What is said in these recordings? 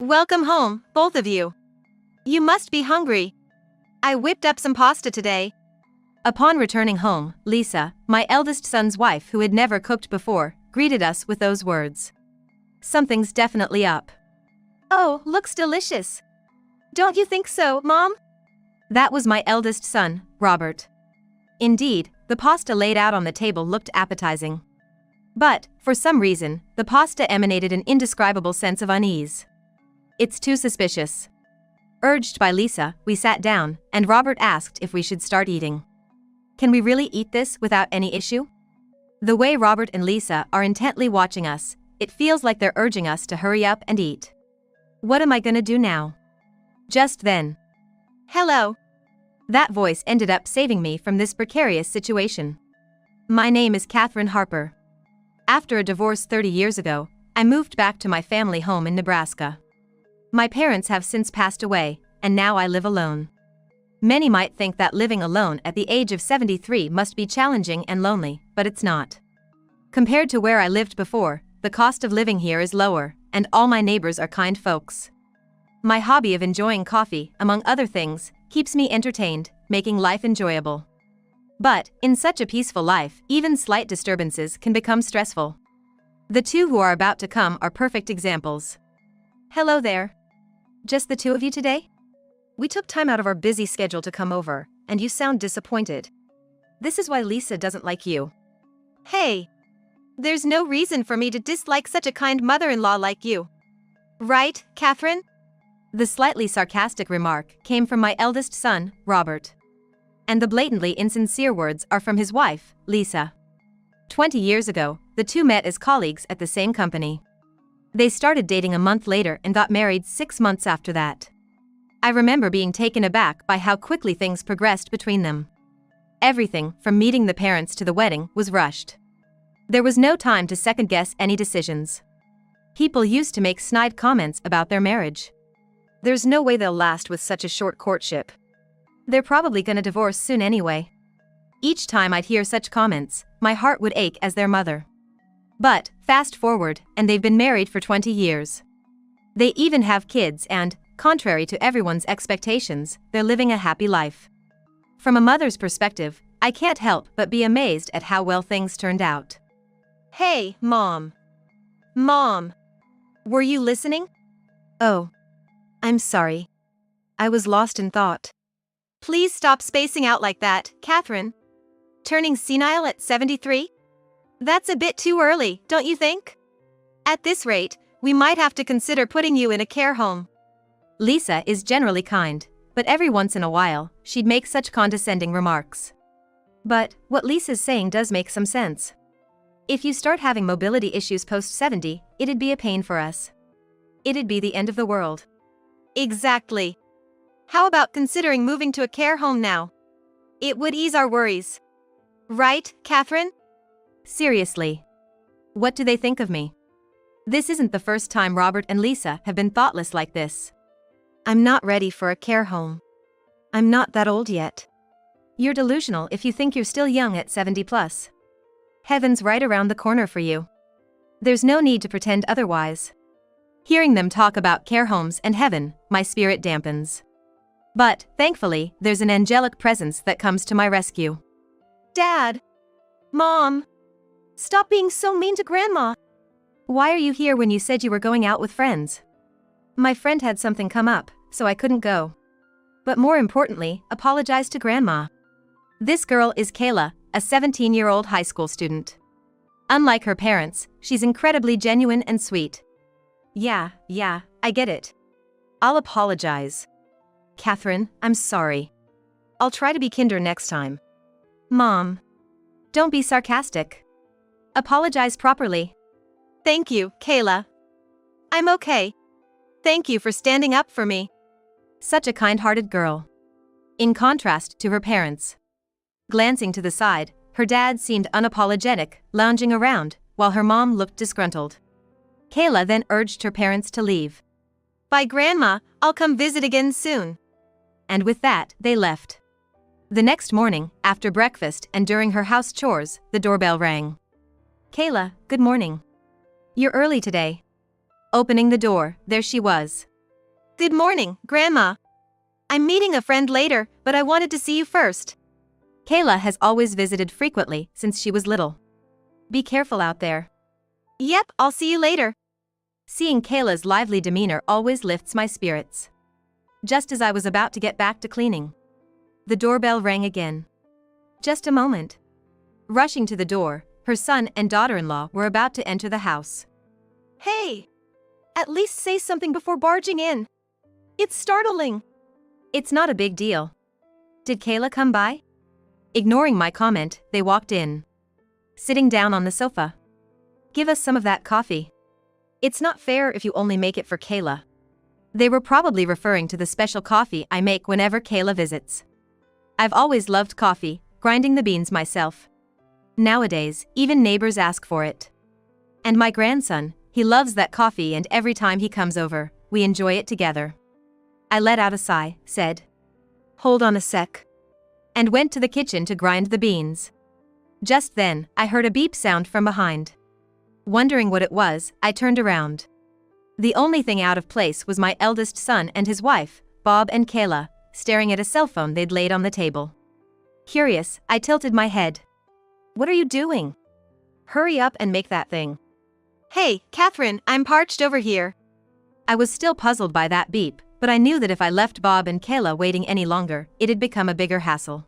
Welcome home, both of you. You must be hungry. I whipped up some pasta today. Upon returning home, Lisa, my eldest son's wife who had never cooked before, greeted us with those words. Something's definitely up. Oh, looks delicious. Don't you think so, Mom? That was my eldest son, Robert. Indeed, the pasta laid out on the table looked appetizing. But, for some reason, the pasta emanated an indescribable sense of unease. It's too suspicious. Urged by Lisa, we sat down, and Robert asked if we should start eating. Can we really eat this without any issue? The way Robert and Lisa are intently watching us, it feels like they're urging us to hurry up and eat. What am I gonna do now? Just then. Hello. That voice ended up saving me from this precarious situation. My name is Catherine Harper. After a divorce 30 years ago, I moved back to my family home in Nebraska. My parents have since passed away, and now I live alone. Many might think that living alone at the age of 73 must be challenging and lonely, but it's not. Compared to where I lived before, the cost of living here is lower, and all my neighbors are kind folks. My hobby of enjoying coffee, among other things, keeps me entertained, making life enjoyable. But, in such a peaceful life, even slight disturbances can become stressful. The two who are about to come are perfect examples. Hello there. Just the two of you today? We took time out of our busy schedule to come over, and you sound disappointed. This is why Lisa doesn't like you. Hey! There's no reason for me to dislike such a kind mother-in-law like you. Right, Catherine? The slightly sarcastic remark came from my eldest son, Robert. And the blatantly insincere words are from his wife, Lisa. 20 years ago, the two met as colleagues at the same company. They started dating a month later and got married 6 months after that. I remember being taken aback by how quickly things progressed between them. Everything, from meeting the parents to the wedding, was rushed. There was no time to second-guess any decisions. People used to make snide comments about their marriage. There's no way they'll last with such a short courtship. They're probably gonna divorce soon anyway. Each time I'd hear such comments, my heart would ache as their mother. But, fast forward, and they've been married for 20 years. They even have kids and, contrary to everyone's expectations, they're living a happy life. From a mother's perspective, I can't help but be amazed at how well things turned out. Hey, Mom. Mom. Were you listening? Oh. I'm sorry. I was lost in thought. Please stop spacing out like that, Catherine. Turning senile at 73? That's a bit too early, don't you think? At this rate, we might have to consider putting you in a care home. Lisa is generally kind, but every once in a while, she'd make such condescending remarks. But, what Lisa's saying does make some sense. If you start having mobility issues post-70, it'd be a pain for us. It'd be the end of the world. Exactly. How about considering moving to a care home now? It would ease our worries. Right, Catherine? Seriously. What do they think of me? This isn't the first time Robert and Lisa have been thoughtless like this. I'm not ready for a care home. I'm not that old yet. You're delusional if you think you're still young at 70 plus. Heaven's right around the corner for you. There's no need to pretend otherwise. Hearing them talk about care homes and heaven, my spirit dampens. But, thankfully, there's an angelic presence that comes to my rescue. Dad! Mom! Stop being so mean to Grandma! Why are you here when you said you were going out with friends? My friend had something come up, so I couldn't go. But more importantly, apologize to Grandma. This girl is Kayla, a 17-year-old high school student. Unlike her parents, she's incredibly genuine and sweet. Yeah, I get it. I'll apologize. Catherine, I'm sorry. I'll try to be kinder next time. Mom. Don't be sarcastic. Apologize properly. Thank you, Kayla. I'm okay. Thank you for standing up for me. Such a kind-hearted girl. In contrast to her parents. Glancing to the side, her dad seemed unapologetic, lounging around, while her mom looked disgruntled. Kayla then urged her parents to leave. Bye, Grandma, I'll come visit again soon. And with that, they left. The next morning, after breakfast and during her house chores, the doorbell rang. Kayla, good morning. You're early today. Opening the door, there she was. Good morning, Grandma. I'm meeting a friend later, but I wanted to see you first. Kayla has always visited frequently since she was little. Be careful out there. Yep, I'll see you later. Seeing Kayla's lively demeanor always lifts my spirits. Just as I was about to get back to cleaning, the doorbell rang again. Just a moment. Rushing to the door, her son and daughter-in-law were about to enter the house. Hey! At least say something before barging in. It's startling. It's not a big deal. Did Kayla come by? Ignoring my comment, they walked in. Sitting down on the sofa. Give us some of that coffee. It's not fair if you only make it for Kayla. They were probably referring to the special coffee I make whenever Kayla visits. I've always loved coffee, grinding the beans myself. Nowadays, even neighbors ask for it. And my grandson, he loves that coffee, and every time he comes over, we enjoy it together. I let out a sigh, said, "Hold on a sec," and went to the kitchen to grind the beans. Just then, I heard a beep sound from behind. Wondering what it was, I turned around. The only thing out of place was my eldest son and his wife, Bob and Kayla, staring at a cell phone they'd laid on the table. Curious, I tilted my head. "What are you doing? Hurry up and make that thing." Hey, Catherine, I'm parched over here. I was still puzzled by that beep, but I knew that if I left Bob and Kayla waiting any longer, it'd become a bigger hassle.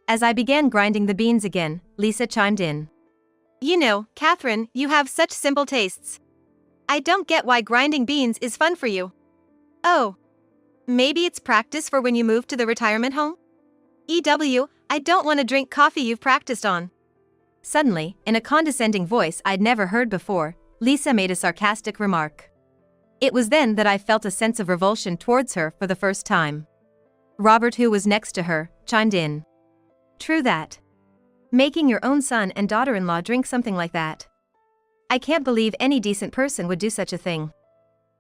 As I began grinding the beans again, Lisa chimed in. You know, Catherine, you have such simple tastes. I don't get why grinding beans is fun for you. Oh. Maybe it's practice for when you move to the retirement home? I don't want to drink coffee you've practiced on. Suddenly, in a condescending voice I'd never heard before, Lisa made a sarcastic remark. It was then that I felt a sense of revulsion towards her for the first time. Robert, who was next to her, chimed in. True that. Making your own son and daughter-in-law drink something like that. I can't believe any decent person would do such a thing.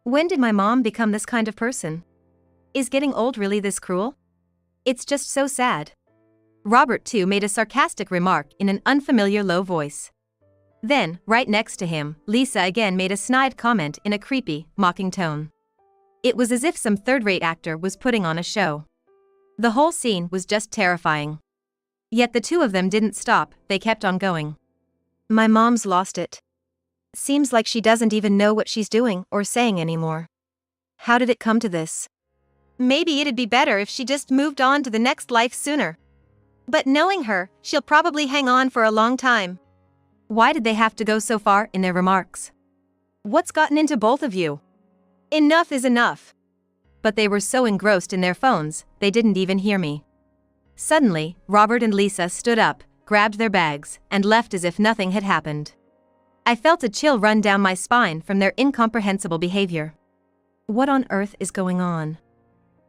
When did my mom become this kind of person? Is getting old really this cruel? It's just so sad. Robert too made a sarcastic remark in an unfamiliar low voice. Then, right next to him, Lisa again made a snide comment in a creepy, mocking tone. It was as if some third-rate actor was putting on a show. The whole scene was just terrifying. Yet the two of them didn't stop, they kept on going. My mom's lost it. Seems like she doesn't even know what she's doing or saying anymore. How did it come to this? Maybe it'd be better if she just moved on to the next life sooner. But knowing her, she'll probably hang on for a long time. Why did they have to go so far in their remarks? What's gotten into both of you? Enough is enough. But they were so engrossed in their phones, they didn't even hear me. Suddenly, Robert and Lisa stood up, grabbed their bags, and left as if nothing had happened. I felt a chill run down my spine from their incomprehensible behavior. What on earth is going on?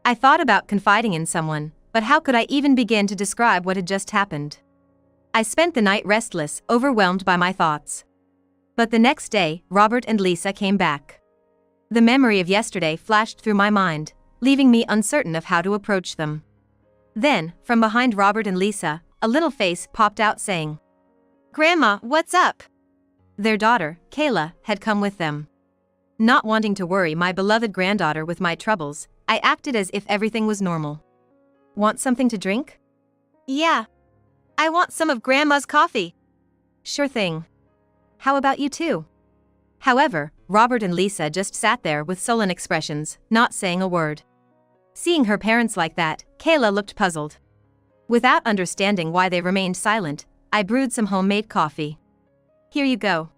I thought about confiding in someone, but how could I even begin to describe what had just happened? I spent the night restless, overwhelmed by my thoughts. But the next day, Robert and Lisa came back. The memory of yesterday flashed through my mind, leaving me uncertain of how to approach them. Then, from behind Robert and Lisa, a little face popped out saying, Grandma, what's up? Their daughter, Kayla, had come with them. Not wanting to worry my beloved granddaughter with my troubles, I acted as if everything was normal. Want something to drink? Yeah. I want some of Grandma's coffee. Sure thing. How about you too? However, Robert and Lisa just sat there with sullen expressions, not saying a word. Seeing her parents like that, Kayla looked puzzled. Without understanding why they remained silent, I brewed some homemade coffee. Here you go.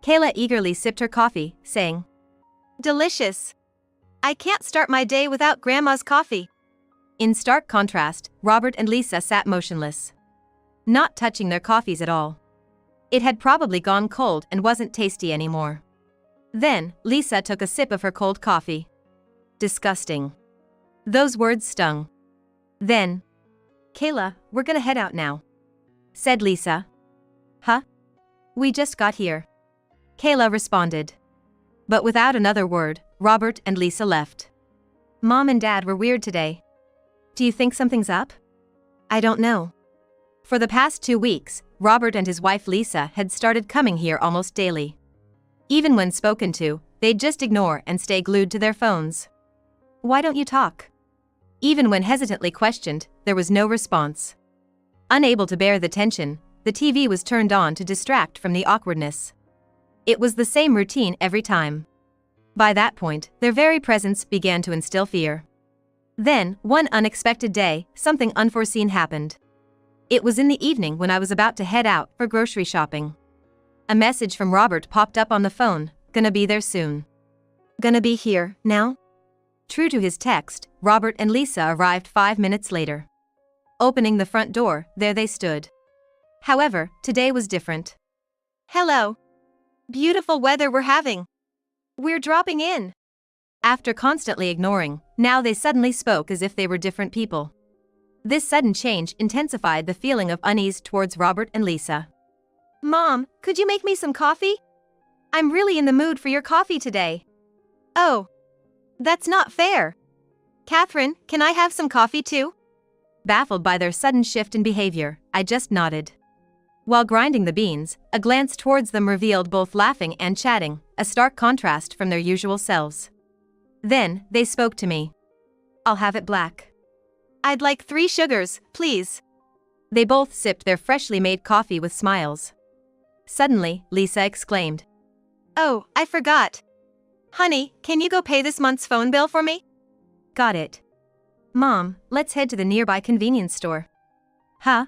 Kayla eagerly sipped her coffee, saying, Delicious. I can't start my day without Grandma's coffee. In stark contrast, Robert and Lisa sat motionless, not touching their coffees at all. It had probably gone cold and wasn't tasty anymore. Then, Lisa took a sip of her cold coffee. Disgusting. Those words stung. Then, Kayla, we're gonna head out now, said Lisa. Huh? We just got here, Kayla responded. But without another word, Robert and Lisa left. Mom and Dad were weird today. Do you think something's up? I don't know. For the past 2 weeks, Robert and his wife Lisa had started coming here almost daily. Even when spoken to, they'd just ignore and stay glued to their phones. "Why don't you talk?" Even when hesitantly questioned, there was no response. Unable to bear the tension, the TV was turned on to distract from the awkwardness. It was the same routine every time. By that point, their very presence began to instill fear. Then, one unexpected day, something unforeseen happened. It was in the evening when I was about to head out for grocery shopping. A message from Robert popped up on the phone, "Gonna be there soon." Gonna be here, now? True to his text, Robert and Lisa arrived 5 minutes later. Opening the front door, there they stood. However, today was different. "Hello. Beautiful weather we're having. We're dropping in." After constantly ignoring, now they suddenly spoke as if they were different people. This sudden change intensified the feeling of unease towards Robert and Lisa. "Mom, could you make me some coffee? I'm really in the mood for your coffee today." "Oh. That's not fair. Catherine, can I have some coffee too?" Baffled by their sudden shift in behavior, I just nodded. While grinding the beans, a glance towards them revealed both laughing and chatting, a stark contrast from their usual selves. Then, they spoke to me. "I'll have it black." "I'd like 3 sugars, please." They both sipped their freshly made coffee with smiles. Suddenly, Lisa exclaimed, "Oh, I forgot. Honey, can you go pay this month's phone bill for me?" "Got it. Mom, let's head to the nearby convenience store." "Huh?"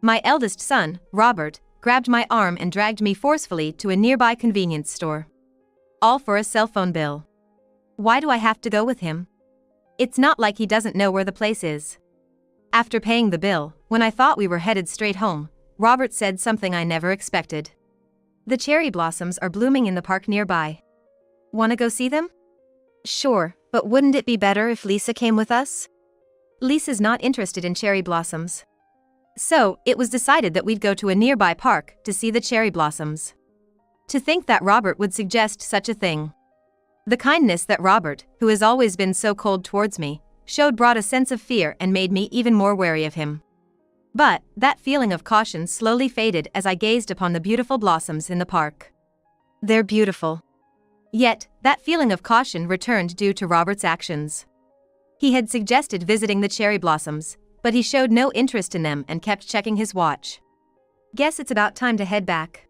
My eldest son, Robert, grabbed my arm and dragged me forcefully to a nearby convenience store. All for a cell phone bill. Why do I have to go with him? It's not like he doesn't know where the place is. After paying the bill, when I thought we were headed straight home, Robert said something I never expected. "The cherry blossoms are blooming in the park nearby. Wanna go see them?" "Sure, but wouldn't it be better if Lisa came with us?" Lisa's not interested in cherry blossoms. So, it was decided that we'd go to a nearby park to see the cherry blossoms. To think that Robert would suggest such a thing. The kindness that Robert, who has always been so cold towards me, showed brought a sense of fear and made me even more wary of him. But, that feeling of caution slowly faded as I gazed upon the beautiful blossoms in the park. "They're beautiful." Yet, that feeling of caution returned due to Robert's actions. He had suggested visiting the cherry blossoms, but he showed no interest in them and kept checking his watch. Guess it's about time to head back.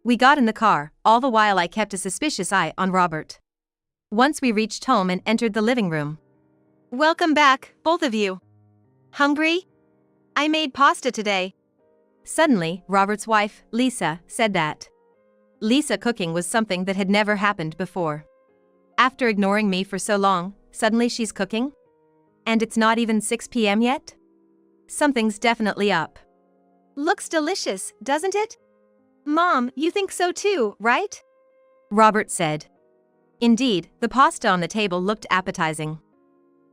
We got in the car, all the while I kept a suspicious eye on Robert. Once we reached home and entered the living room. "Welcome back, both of you. Hungry? I made pasta today." Suddenly, Robert's wife, Lisa, said that. Lisa cooking was something that had never happened before. After ignoring me for so long, suddenly she's cooking? And it's not even 6 p.m. yet? Something's definitely up. "Looks delicious, doesn't it? Mom, you think so too, right?" Robert said. Indeed, the pasta on the table looked appetizing.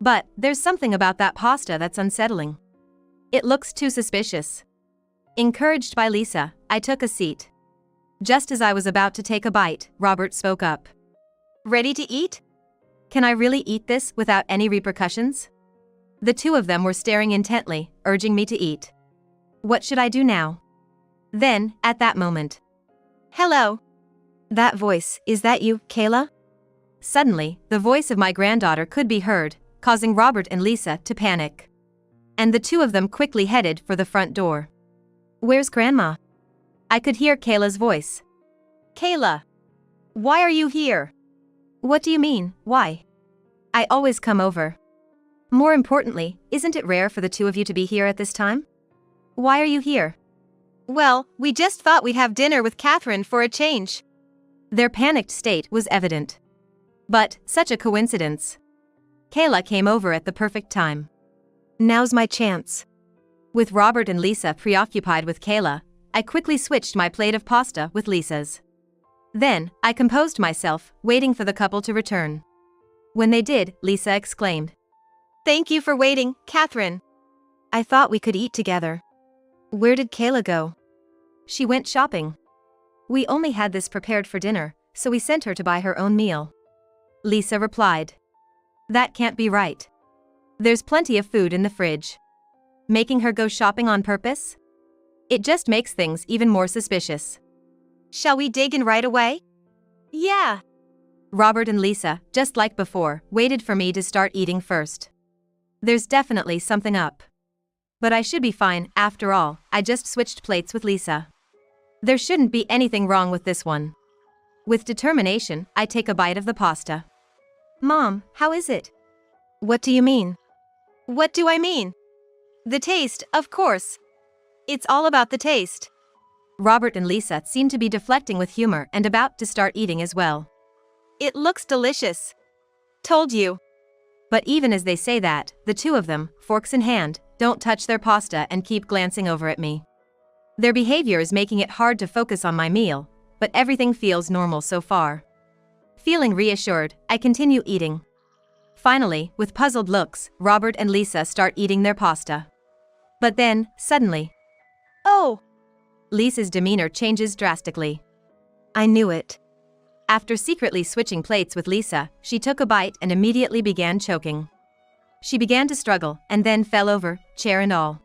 But, there's something about that pasta that's unsettling. It looks too suspicious. Encouraged by Lisa, I took a seat. Just as I was about to take a bite, Robert spoke up. "Ready to eat?" "Can I really eat this without any repercussions?" The two of them were staring intently, urging me to eat. What should I do now? Then, at that moment. "Hello. That voice, is that you, Kayla?" Suddenly, the voice of my granddaughter could be heard, causing Robert and Lisa to panic. And the two of them quickly headed for the front door. "Where's Grandma?" I could hear Kayla's voice. "Kayla. Why are you here?" "What do you mean, why? I always come over. More importantly, isn't it rare for the two of you to be here at this time? Why are you here?" "Well, we just thought we'd have dinner with Catherine for a change." Their panicked state was evident. But, such a coincidence. Kayla came over at the perfect time. Now's my chance. With Robert and Lisa preoccupied with Kayla, I quickly switched my plate of pasta with Lisa's. Then, I composed myself, waiting for the couple to return. When they did, Lisa exclaimed, "Thank you for waiting, Catherine. I thought we could eat together." "Where did Kayla go?" "She went shopping. We only had this prepared for dinner, so we sent her to buy her own meal." Lisa replied. "That can't be right. There's plenty of food in the fridge. Making her go shopping on purpose? It just makes things even more suspicious." "Shall we dig in right away?" "Yeah. Robert and Lisa, just like before, waited for me to start eating first. There's definitely something up. But I should be fine, after all, I just switched plates with Lisa. There shouldn't be anything wrong with this one. With determination, I take a bite of the pasta. Mom, how is it? What do you mean? What do I mean? The taste, of course. It's all about the taste. Robert and Lisa seem to be deflecting with humor and about to start eating as well. It looks delicious. Told you. But even as they say that, the two of them, forks in hand, don't touch their pasta and keep glancing over at me. Their behavior is making it hard to focus on my meal, but everything feels normal so far. Feeling reassured, I continue eating. Finally, with puzzled looks, Robert and Lisa start eating their pasta. But then, suddenly, oh! Lisa's demeanor changes drastically. I knew it. After secretly switching plates with Lisa, she took a bite and immediately began choking. She began to struggle and then fell over, chair and all.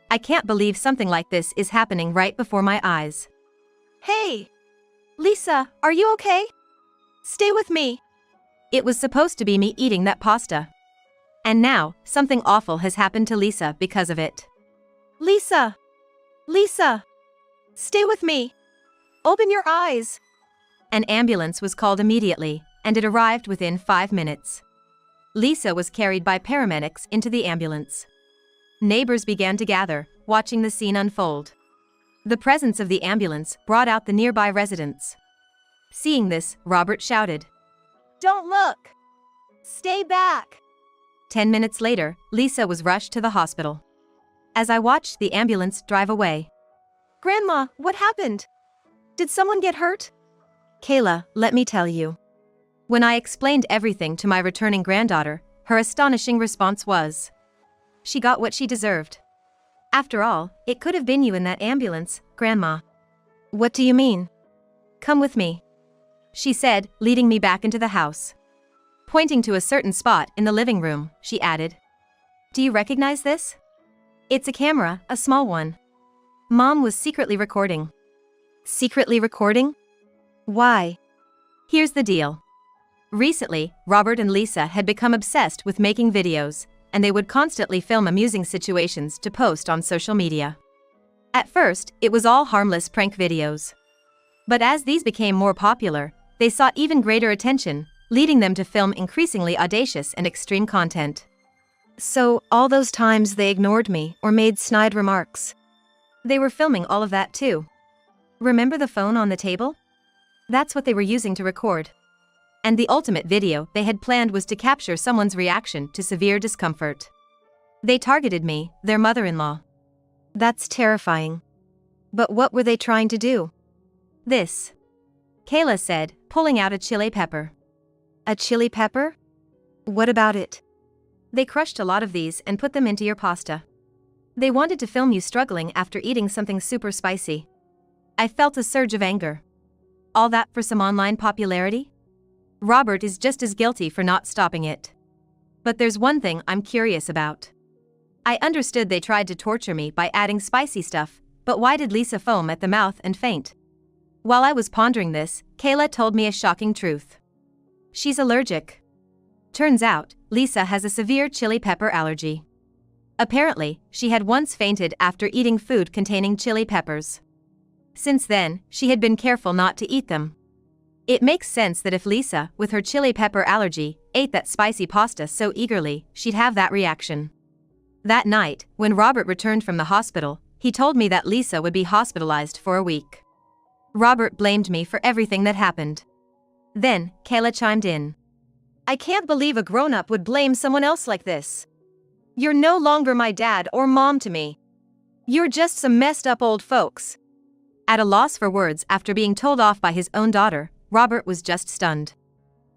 I can't believe something like this is happening right before my eyes. Hey! Lisa, are you okay? Stay with me. It was supposed to be me eating that pasta. And now, something awful has happened to Lisa because of it. Lisa! Lisa! Stay with me. Open your eyes. An ambulance was called immediately, and it arrived within 5 minutes. Lisa was carried by paramedics into the ambulance. Neighbors began to gather, watching the scene unfold. The presence of the ambulance brought out the nearby residents. Seeing this, Robert shouted, "Don't look! Stay back!" 10 minutes later, Lisa was rushed to the hospital. As I watched the ambulance drive away, Grandma, what happened? Did someone get hurt? Kayla, let me tell you. When I explained everything to my returning granddaughter, her astonishing response was, she got what she deserved. After all, it could have been you in that ambulance, Grandma. What do you mean? Come with me, she said, leading me back into the house. Pointing to a certain spot in the living room, she added, "Do you recognize this? It's a camera, a small one. Mom was secretly recording." Secretly recording? Why? Here's the deal. Recently, Robert and Lisa had become obsessed with making videos, and they would constantly film amusing situations to post on social media. At first, it was all harmless prank videos. But as these became more popular, they sought even greater attention, leading them to film increasingly audacious and extreme content. So, all those times they ignored me or made snide remarks. They were filming all of that too. Remember the phone on the table? That's what they were using to record. And the ultimate video they had planned was to capture someone's reaction to severe discomfort. They targeted me, their mother-in-law. That's terrifying. But what were they trying to do? This, Kayla said, pulling out a chili pepper. A chili pepper? What about it? They crushed a lot of these and put them into your pasta. They wanted to film you struggling after eating something super spicy. I felt a surge of anger. All that for some online popularity? Robert is just as guilty for not stopping it. But there's one thing I'm curious about. I understood they tried to torture me by adding spicy stuff, but why did Lisa foam at the mouth and faint? While I was pondering this, Kayla told me a shocking truth. She's allergic. Turns out, Lisa has a severe chili pepper allergy. Apparently, she had once fainted after eating food containing chili peppers. Since then, she had been careful not to eat them. It makes sense that if Lisa, with her chili pepper allergy, ate that spicy pasta so eagerly, she'd have that reaction. That night, when Robert returned from the hospital, he told me that Lisa would be hospitalized for a week. Robert blamed me for everything that happened. Then, Kayla chimed in. I can't believe a grown-up would blame someone else like this. You're no longer my dad or mom to me. You're just some messed up old folks. At a loss for words after being told off by his own daughter, Robert was just stunned.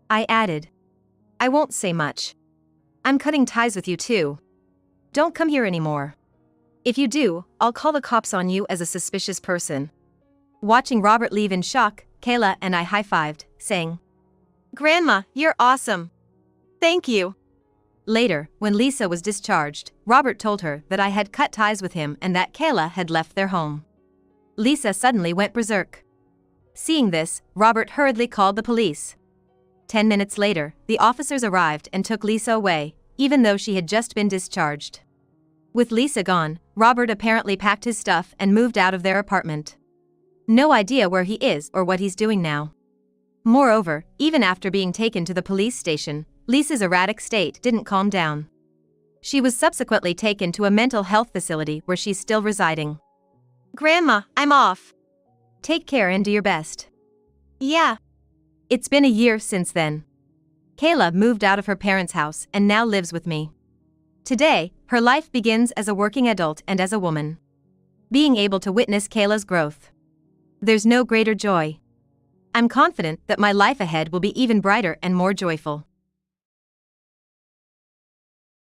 I added, I won't say much. I'm cutting ties with you too. Don't come here anymore. If you do, I'll call the cops on you as a suspicious person. Watching Robert leave in shock, Kayla and I high-fived, saying, Grandma, you're awesome. Thank you. Later, when Lisa was discharged, Robert told her that I had cut ties with him and that Kayla had left their home. Lisa suddenly went berserk. Seeing this, Robert hurriedly called the police. 10 minutes later, the officers arrived and took Lisa away, even though she had just been discharged. With Lisa gone, Robert apparently packed his stuff and moved out of their apartment. No idea where he is or what he's doing now. Moreover, even after being taken to the police station, Lisa's erratic state didn't calm down. She was subsequently taken to a mental health facility where she's still residing. Grandma, I'm off. Take care and do your best. Yeah. It's been a year since then. Kayla moved out of her parents' house and now lives with me. Today, her life begins as a working adult and as a woman. Being able to witness Kayla's growth. There's no greater joy. I'm confident that my life ahead will be even brighter and more joyful.